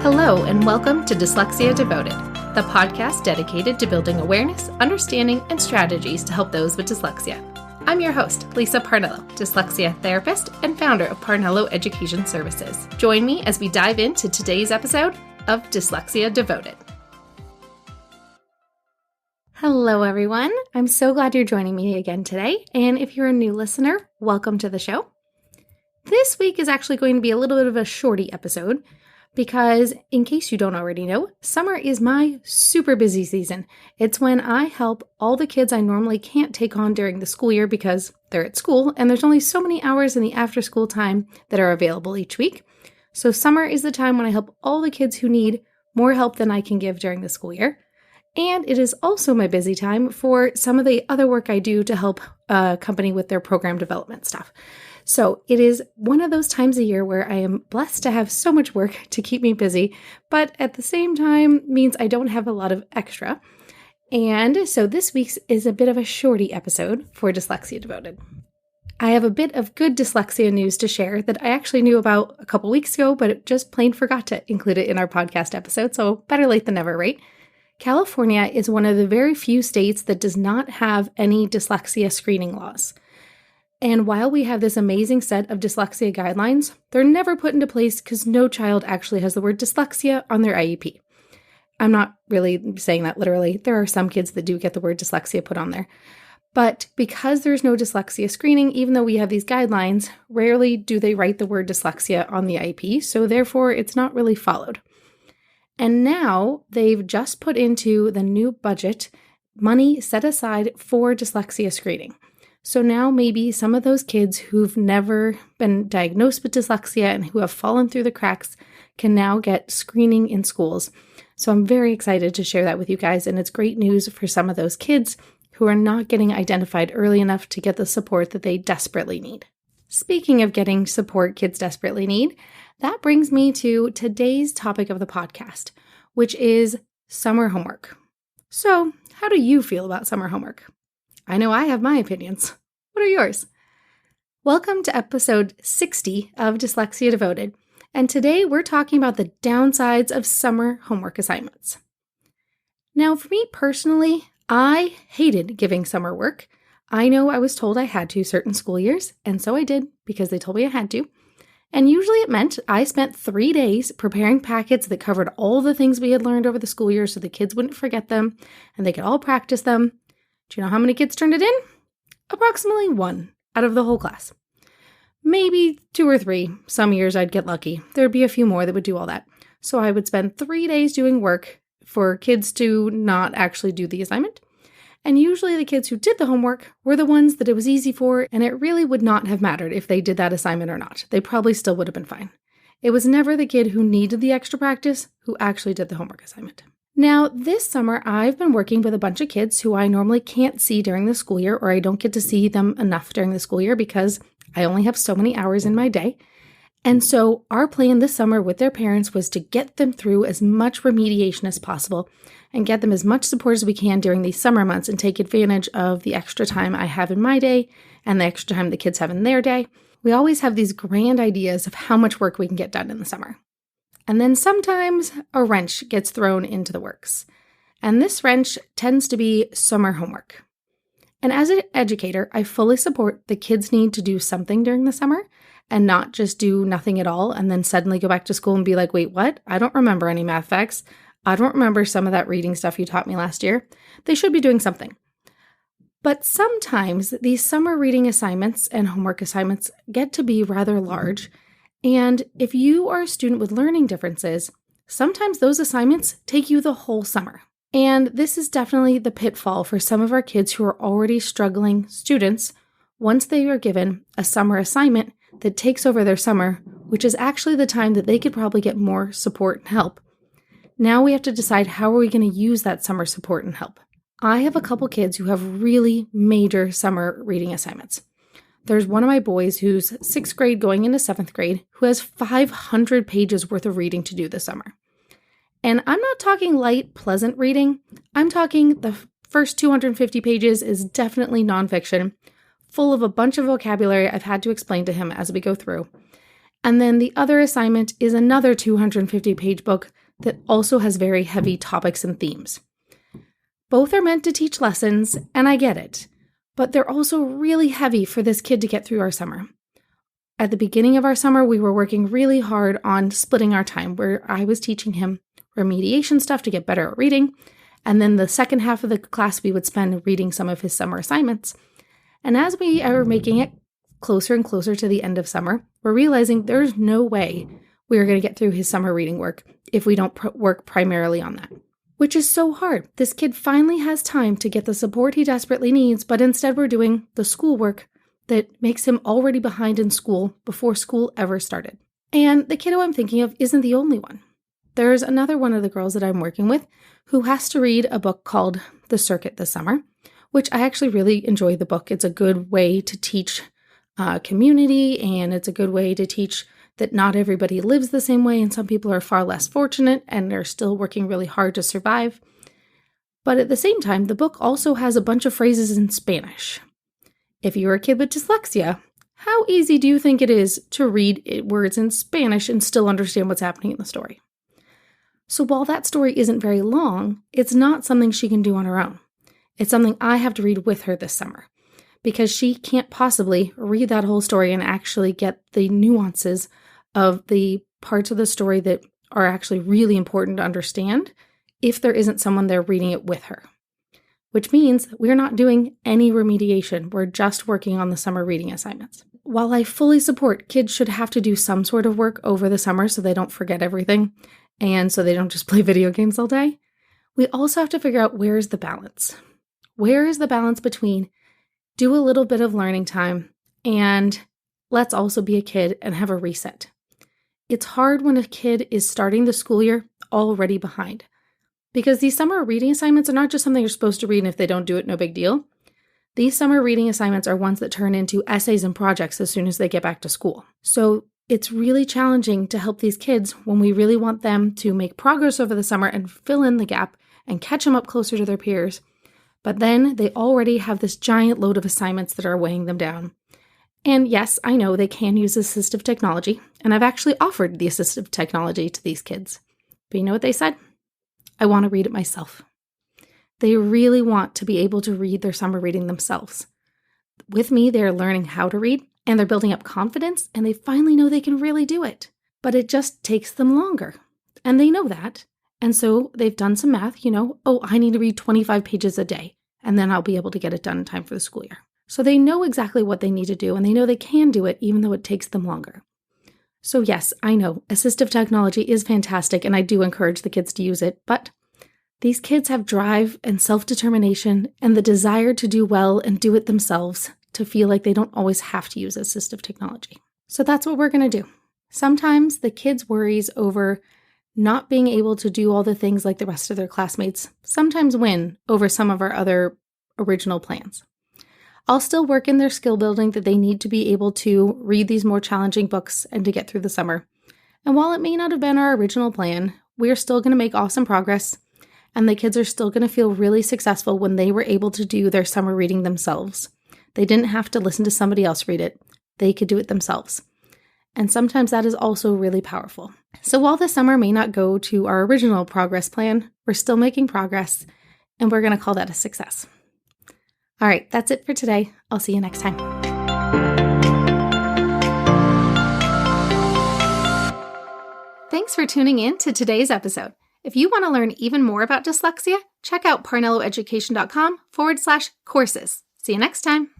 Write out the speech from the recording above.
Hello, and welcome to Dyslexia Devoted, the podcast dedicated to building awareness, understanding, and strategies to help those with dyslexia. I'm your host, Lisa Parnello, dyslexia therapist and founder of Parnello Education Services. Join me as we dive into today's episode of Dyslexia Devoted. Hello, everyone. I'm so glad you're joining me again today. And if you're a new listener, welcome to the show. This week is actually going to be a little bit of a shorty episode because, in case you don't already know, summer is my super busy season. It's when I help all the kids I normally can't take on during the school year because they're at school and there's only so many hours in the after school time that are available each week. So summer is the time when I help all the kids who need more help than I can give during the school year. And it is also my busy time for some of the other work I do to help a company with their program development stuff. So it is one of those times a year where I am blessed to have so much work to keep me busy, but at the same time means I don't have a lot of extra. And so this week's is a bit of a shorty episode for Dyslexia Devoted. I have a bit of good dyslexia news to share that I actually knew about a couple weeks ago, but just plain forgot to include it in our podcast episode, so better late than never, right? California is one of the very few states that does not have any dyslexia screening laws. And while we have this amazing set of dyslexia guidelines, they're never put into place because no child actually has the word dyslexia on their IEP. I'm not really saying that literally. There are some kids that do get the word dyslexia put on there. But because there's no dyslexia screening, even though we have these guidelines, rarely do they write the word dyslexia on the IEP, so therefore it's not really followed. And now they've just put into the new budget money set aside for dyslexia screening. So now maybe some of those kids who've never been diagnosed with dyslexia and who have fallen through the cracks can now get screening in schools. So I'm very excited to share that with you guys, and it's great news for some of those kids who are not getting identified early enough to get the support that they desperately need. Speaking of getting support kids desperately need, that brings me to today's topic of the podcast, which is summer homework. So, how do you feel about summer homework? I know I have my opinions. What are yours? Welcome to episode 60 of Dyslexia Devoted, and today we're talking about the downsides of summer homework assignments. Now, for me personally, I hated giving summer work. I know I was told I had to certain school years, and so I did because they told me I had to. And usually it meant I spent 3 days preparing packets that covered all the things we had learned over the school year so the kids wouldn't forget them and they could all practice them. Do you know how many kids turned it in? Approximately 1 out of the whole class. Maybe 2 or 3. Some years I'd get lucky. There'd be a few more that would do all that. So I would spend 3 days doing work for kids to not actually do the assignment. And usually the kids who did the homework were the ones that it was easy for, and it really would not have mattered if they did that assignment or not. They probably still would have been fine. It was never the kid who needed the extra practice who actually did the homework assignment. Now, this summer, I've been working with a bunch of kids who I normally can't see during the school year, or I don't get to see them enough during the school year because I only have so many hours in my day. And so our plan this summer with their parents was to get them through as much remediation as possible and get them as much support as we can during these summer months and take advantage of the extra time I have in my day and the extra time the kids have in their day. We always have these grand ideas of how much work we can get done in the summer. And then sometimes a wrench gets thrown into the works. And this wrench tends to be summer homework. And as an educator, I fully support the kids need to do something during the summer and not just do nothing at all and then suddenly go back to school and be like, wait, what? I don't remember any math facts. I don't remember some of that reading stuff you taught me last year. They should be doing something. But sometimes these summer reading assignments and homework assignments get to be rather large. And if you are a student with learning differences, sometimes those assignments take you the whole summer. And this is definitely the pitfall for some of our kids who are already struggling students once they are given a summer assignment that takes over their summer, which is actually the time that they could probably get more support and help. Now we have to decide how are we going to use that summer support and help. I have a couple kids who have really major summer reading assignments. There's one of my boys who's 6th grade going into 7th grade who has 500 pages worth of reading to do this summer. And I'm not talking light, pleasant reading. I'm talking the first 250 pages is definitely nonfiction, full of a bunch of vocabulary I've had to explain to him as we go through. And then the other assignment is another 250-page book that also has very heavy topics and themes. Both are meant to teach lessons, and I get it, but they're also really heavy for this kid to get through our summer. At the beginning of our summer, we were working really hard on splitting our time, where I was teaching him remediation stuff to get better at reading, and then the second half of the class we would spend reading some of his summer assignments. And as we are making it closer and closer to the end of summer, we're realizing there's no way we are going to get through his summer reading work if we don't work primarily on that, which is so hard. This kid finally has time to get the support he desperately needs, but instead we're doing the schoolwork that makes him already behind in school before school ever started. And the kiddo I'm thinking of isn't the only one. There's another one of the girls that I'm working with who has to read a book called The Circuit this summer, which I actually really enjoy the book. It's a good way to teach community, and it's a good way to teach that not everybody lives the same way, and some people are far less fortunate and they're still working really hard to survive. But at the same time, the book also has a bunch of phrases in Spanish. If you're a kid with dyslexia, how easy do you think it is to read words in Spanish and still understand what's happening in the story? So while that story isn't very long, it's not something she can do on her own. It's something I have to read with her this summer, because she can't possibly read that whole story and actually get the nuances of the parts of the story that are actually really important to understand if there isn't someone there reading it with her. Which means we're not doing any remediation. We're just working on the summer reading assignments. While I fully support kids should have to do some sort of work over the summer so they don't forget everything and so they don't just play video games all day, we also have to figure out where's the balance. Where is the balance between do a little bit of learning time and let's also be a kid and have a reset? It's hard when a kid is starting the school year already behind, because these summer reading assignments are not just something you're supposed to read, and if they don't do it, no big deal. These summer reading assignments are ones that turn into essays and projects as soon as they get back to school. So it's really challenging to help these kids when we really want them to make progress over the summer and fill in the gap and catch them up closer to their peers. But then they already have this giant load of assignments that are weighing them down. And yes, I know they can use assistive technology, and I've actually offered the assistive technology to these kids. But you know what they said? I want to read it myself. They really want to be able to read their summer reading themselves. With me, they're learning how to read, and they're building up confidence, and they finally know they can really do it. But it just takes them longer, and they know that. And so they've done some math, I need to read 25 pages a day, and then I'll be able to get it done in time for the school year. So they know exactly what they need to do, and they know they can do it even though it takes them longer. So yes, I know, assistive technology is fantastic, and I do encourage the kids to use it, but these kids have drive and self-determination and the desire to do well and do it themselves to feel like they don't always have to use assistive technology. So that's what we're going to do. Sometimes the kids' worries over not being able to do all the things like the rest of their classmates sometimes win over some of our other original plans. I'll still work in their skill building that they need to be able to read these more challenging books and to get through the summer. And while it may not have been our original plan, we're still going to make awesome progress, and the kids are still going to feel really successful when they were able to do their summer reading themselves. They didn't have to listen to somebody else read it. They could do it themselves. And sometimes that is also really powerful. So while the summer may not go to our original progress plan, we're still making progress, and we're going to call that a success. All right, that's it for today. I'll see you next time. Thanks for tuning in to today's episode. If you want to learn even more about dyslexia, check out parnelloeducation.com/courses. See you next time.